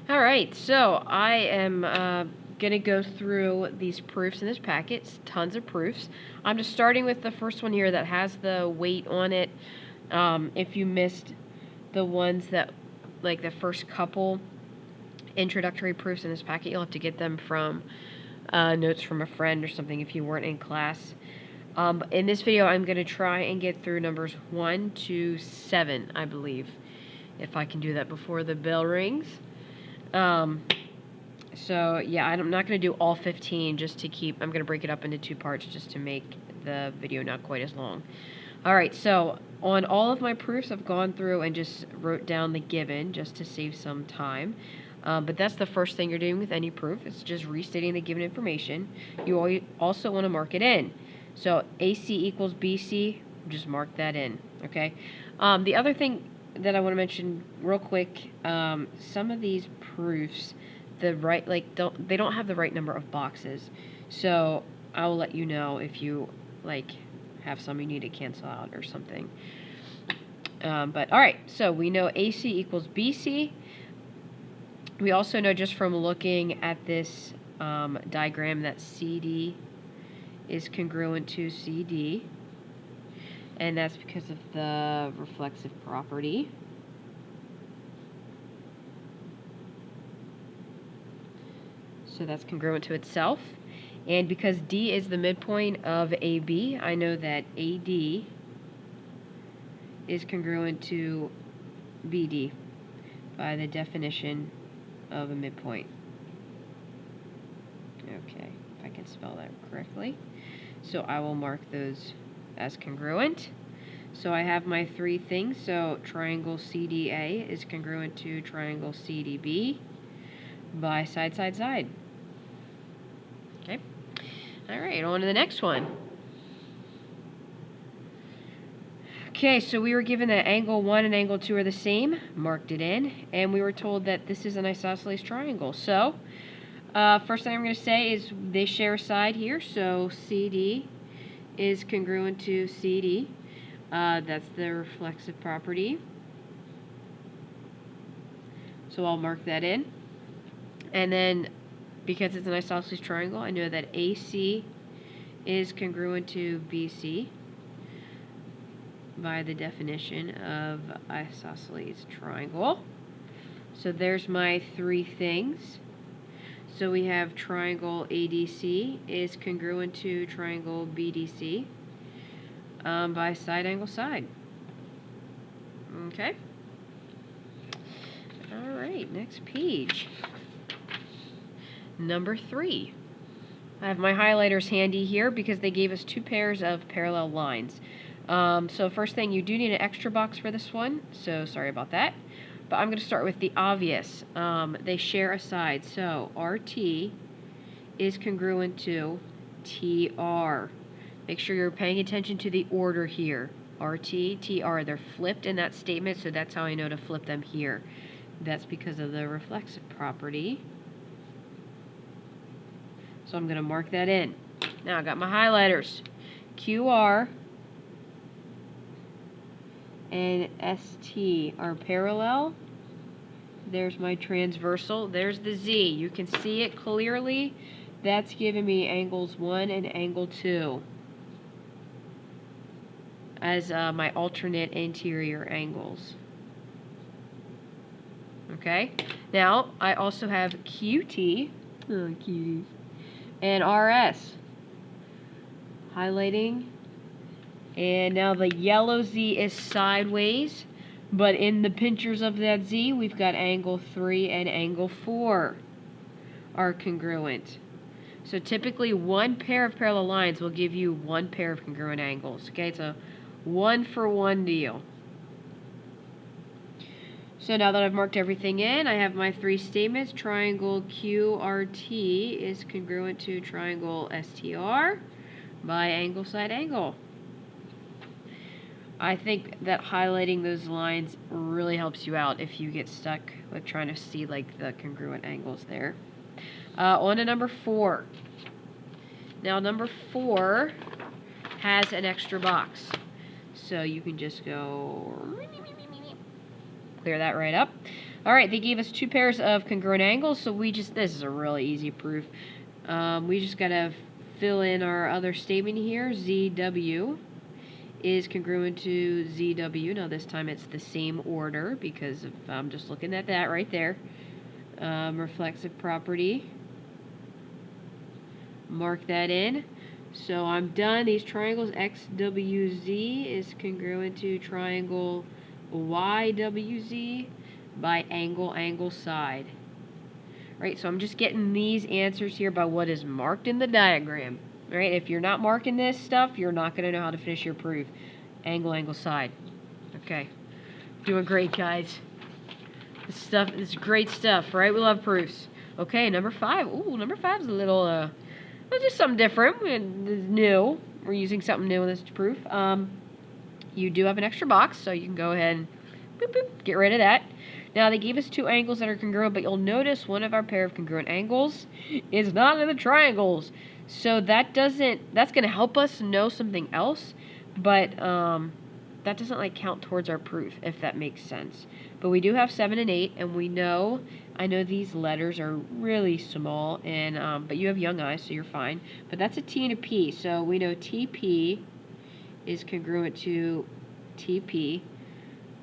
Alright, so I am going to go through these proofs in this packet. It's tons of proofs. I'm just starting with the first one here that has the weight on it. If you missed the ones that, like the first couple introductory proofs in this packet, you'll have to get them from notes from a friend or something if you weren't in class. In this video, I'm going to try and get through numbers 1 to 7, I believe, if I can do that before the bell rings. So yeah, I'm not going to do all 15 just to keep, I'm going to break it up into 2 parts just to make the video not quite as long. Alright, so on all of my proofs, I've gone through and just wrote down the given just to save some time. But that's the first thing you're doing with any proof. It's just restating the given information. You also want to mark it in. So AC equals BC, just mark that in, okay? The other thing that I want to mention real quick, some of these proofs, they don't have the right number of boxes. So I'll let you know if you have some you need to cancel out or something. But alright, so we know AC equals BC. We also know just from looking at this diagram that CD is congruent to CD. And that's because of the reflexive property. So that's congruent to itself. And because D is the midpoint of AB, I know that AD is congruent to BD by the definition of a midpoint. Okay, if I can spell that correctly. So I will mark those as congruent. So I have my 3 things. So triangle CDA is congruent to triangle CDB by side, side, side. Okay. Alright, on to the next one. Okay, so we were given that angle 1 and angle 2 are the same, marked it in, and we were told that this is an isosceles triangle. So, first thing I'm going to say is they share a side here, so CD is congruent to CD. That's the reflexive property. So I'll mark that in. And then, because it's an isosceles triangle, I know that AC is congruent to BC by the definition of isosceles triangle. So there's my 3 things. So we have triangle ADC is congruent to triangle BDC by side angle side. Okay. Alright, next page. Number 3. I have my highlighters handy here because they gave us 2 pairs of parallel lines. So first thing, you do need an extra box for this one, so sorry about that. But I'm going to start with the obvious. They share a side, so RT is congruent to TR. Make sure you're paying attention to the order here. RT, TR, they're flipped in that statement, so that's how I know to flip them here. That's because of the reflexive property. So I'm going to mark that in. Now I got my highlighters. QR and ST are parallel. There's my transversal. There's the Z. You can see it clearly. That's giving me angles 1 and angle 2 as my alternate interior angles. Okay? Now, I also have QT, oh, cuties, and RS. Highlighting. And now the yellow Z is sideways, but in the pinchers of that Z, we've got angle 3 and angle 4 are congruent. So typically 1 pair of parallel lines will give you 1 pair of congruent angles. Okay, it's a 1-for-1 deal. So now that I've marked everything in, I have my 3 statements. Triangle QRT is congruent to triangle STR by angle side angle. I think that highlighting those lines really helps you out if you get stuck with trying to see like the congruent angles there. On to number 4. Now number 4 has an extra box. So you can just go clear that right up. All right, they gave us 2 pairs of congruent angles, so this is a really easy proof. We just got to fill in our other statement here. ZW is congruent to ZW. Now this time it's the same order because I'm just looking at that right there. Reflexive property. Mark that in. So I'm done. These triangles XWZ is congruent to triangle YWZ by angle side. Right, so I'm just getting these answers here by what is marked in the diagram. Right, if you're not marking this stuff, you're not going to know how to finish your proof. Angle side. Okay, doing great, guys. This is great stuff, right? We love proofs. Okay, number 5. Ooh, number 5 is a little, just something different and new. We're using something new in this proof. You do have an extra box, so you can go ahead and boop, boop, get rid of that. Now, they gave us 2 angles that are congruent, but you'll notice one of our pair of congruent angles is not in the triangles. So that's going to help us know something else, but that doesn't count towards our proof, if that makes sense. But we do have 7 and 8, and I know these letters are really small, and but you have young eyes, so you're fine. But that's a T and a P, so we know TP is congruent to TP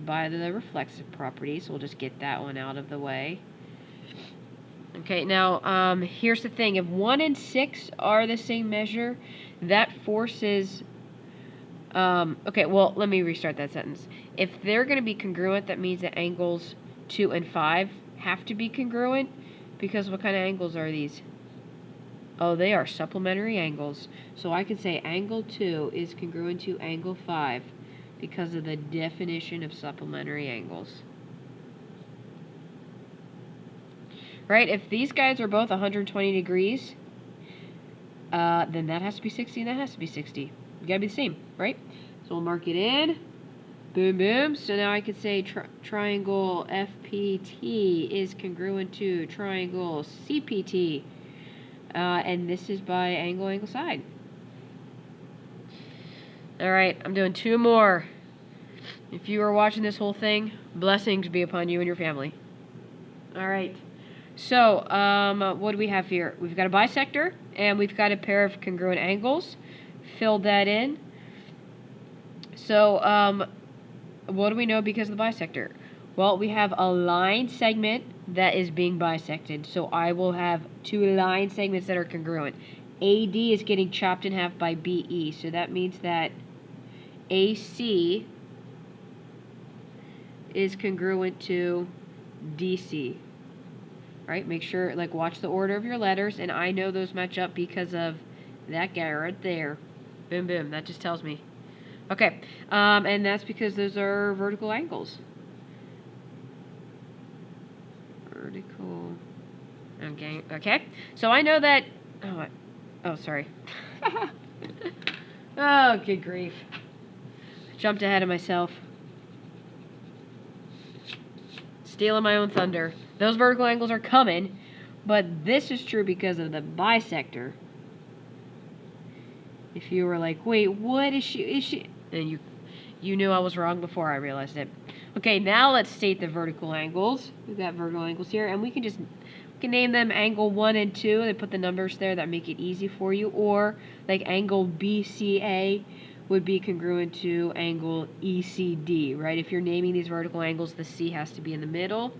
by the reflexive property, so we'll just get that one out of the way. Okay, now here's the thing. If 1 and 6 are the same measure, that forces... okay, well, let me restart that sentence. If they're going to be congruent, that means that angles 2 and 5 have to be congruent, because what kind of angles are these? Oh, they are supplementary angles. So I could say angle 2 is congruent to angle 5 because of the definition of supplementary angles. Right? If these guys are both 120 degrees, then that has to be 60 and that has to be 60. You gotta be the same, right? So we'll mark it in. Boom, boom. So now I could say triangle FPT is congruent to triangle CPT. And this is by angle side. Alright, I'm doing 2 more. If you are watching this whole thing, blessings be upon you and your family. Alright, so what do we have here? We've got a bisector, and we've got a pair of congruent angles. Fill that in. So what do we know because of the bisector? Well, we have a line segment that is being bisected, so I will have 2 line segments that are congruent. AD is getting chopped in half by BE, so that means that AC is congruent to DC. Right? Make sure, watch the order of your letters, and I know those match up because of that guy right there. Boom, boom. That just tells me. Okay, and that's because those are vertical angles. Vertical. Okay. So I know that. Oh, sorry. Oh, good grief. Jumped ahead of myself. Stealing my own thunder. Those vertical angles are coming, but this is true because of the bisector. If you were like, wait, what is she? And you knew I was wrong before I realized it. Okay, now let's state the vertical angles. We've got vertical angles here, and we can name them angle 1 and 2. They put the numbers there that make it easy for you. Or, angle BCA would be congruent to angle ECD, right? If you're naming these vertical angles, the C has to be in the middle.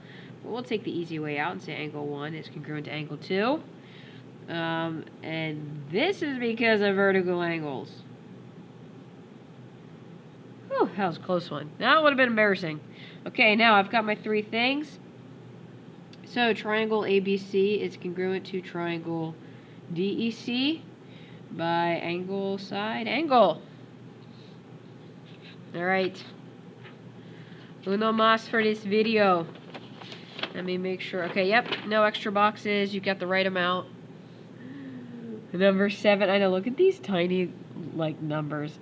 But we'll take the easy way out and say angle 1 is congruent to angle 2. And this is because of vertical angles. Whew, that was a close one. That would have been embarrassing. Okay, now I've got my 3 things. So triangle ABC is congruent to triangle DEC by angle side angle. Alright. Uno más for this video. Let me make sure. Okay, yep, no extra boxes. You got the right amount. Number 7. I know, look at these tiny, numbers.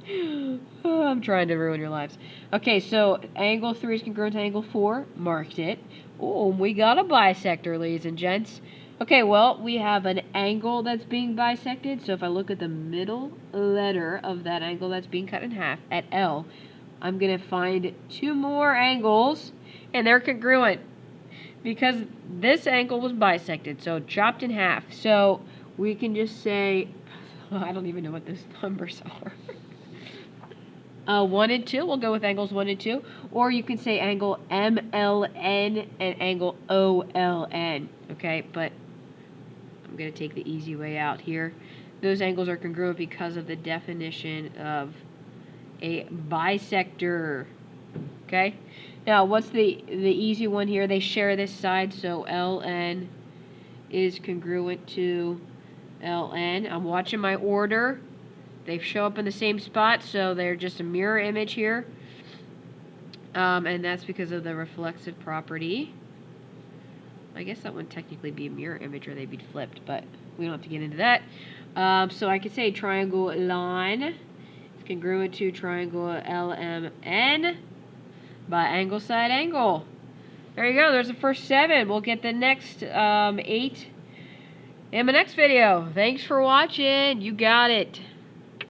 Oh, I'm trying to ruin your lives. Okay, so angle 3 is congruent to angle 4. Marked it. Oh, we got a bisector, ladies and gents. Okay, well, we have an angle that's being bisected. So if I look at the middle letter of that angle that's being cut in half at L, I'm going to find 2 more angles. And they're congruent because this angle was bisected, so chopped in half. So we can just say, I don't even know what those numbers are. 1 and 2, we'll go with angles 1 and 2. Or you can say angle MLN and angle OLN, okay? But I'm going to take the easy way out here. Those angles are congruent because of the definition of a bisector, okay? Now, what's the easy one here? They share this side, so LN is congruent to LN. I'm watching my order. They show up in the same spot, so they're just a mirror image here. And that's because of the reflexive property. I guess that wouldn't technically be a mirror image or they'd be flipped, but we don't have to get into that. So I could say triangle line is congruent to triangle LMN by angle side angle. There you go. There's the first 7. We'll get the next 8 in my next video. Thanks for watching. You got it.